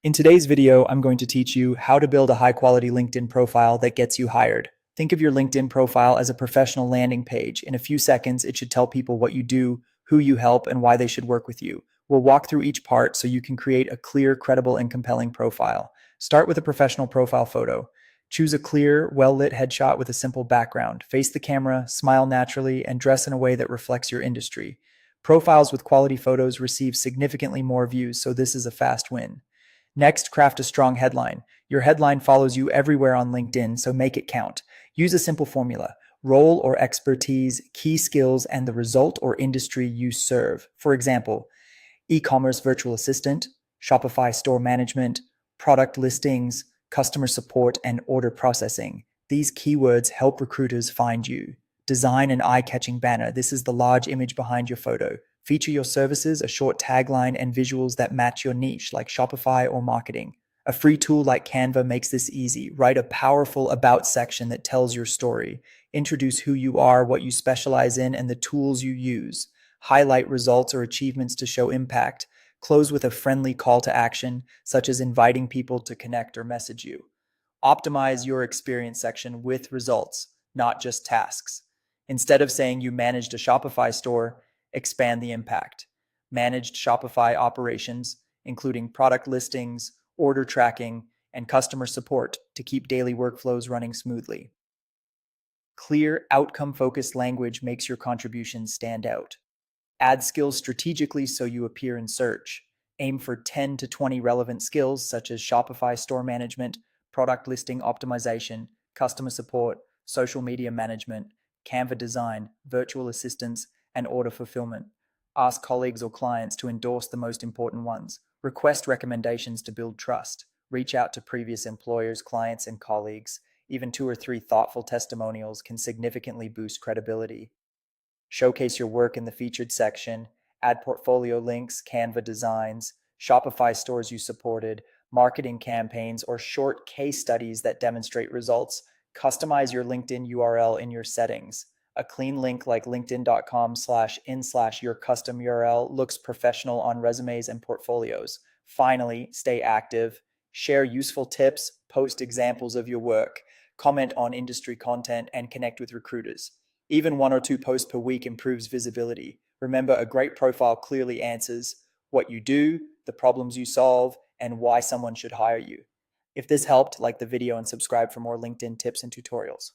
In today's video, I'm going to teach you how to build a high-quality LinkedIn profile that gets you hired. Think of your LinkedIn profile as a professional landing page. In a few seconds, it should tell people what you do, who you help, and why they should work with you. We'll walk through each part so you can create a clear, credible, and compelling profile. Start with a professional profile photo. Choose a clear, well-lit headshot with a simple background. Face the camera, smile naturally, and dress in a way that reflects your industry. Profiles with quality photos receive significantly more views, so this is a fast win. Next, craft a strong headline. Your headline follows you everywhere on LinkedIn, so make it count. Use a simple formula: role or expertise, key skills, and the result or industry you serve. For example, e-commerce virtual assistant, Shopify store management, product listings, customer support, and order processing. These keywords help recruiters find you. Design an eye-catching banner. This is the large image behind your photo. Feature your services, a short tagline, and visuals that match your niche, like Shopify or marketing. A free tool like Canva makes this easy. Write a powerful About section that tells your story. Introduce who you are, what you specialize in, and the tools you use. Highlight results or achievements to show impact. Close with a friendly call to action, such as inviting people to connect or message you. Optimize your experience section with results, not just tasks. Instead of saying you managed a Shopify store, expand the impact. Managed Shopify operations, including product listings, order tracking, and customer support to keep daily workflows running smoothly. Clear, outcome focused language makes your contributions stand out. Add skills strategically so you appear in search. Aim for 10 to 20 relevant skills such as Shopify store management, product listing optimization, customer support, social media management, Canva design, virtual assistants, and order fulfillment. Ask colleagues or clients to endorse the most important ones. Request recommendations to build trust. Reach out to previous employers, clients, and colleagues. Even 2 or 3 thoughtful testimonials can significantly boost credibility. Showcase your work in the featured section, add portfolio links, Canva designs, Shopify stores you supported, marketing campaigns, or short case studies that demonstrate results. Customize your LinkedIn URL in your settings. A clean link like linkedin.com/in/your custom URL looks professional on resumes and portfolios. Finally, stay active. Share useful tips, post examples of your work, comment on industry content, and connect with recruiters. Even 1 or 2 posts per week improves visibility. Remember, a great profile clearly answers what you do, the problems you solve, and why someone should hire you. If this helped, like the video and subscribe for more LinkedIn tips and tutorials.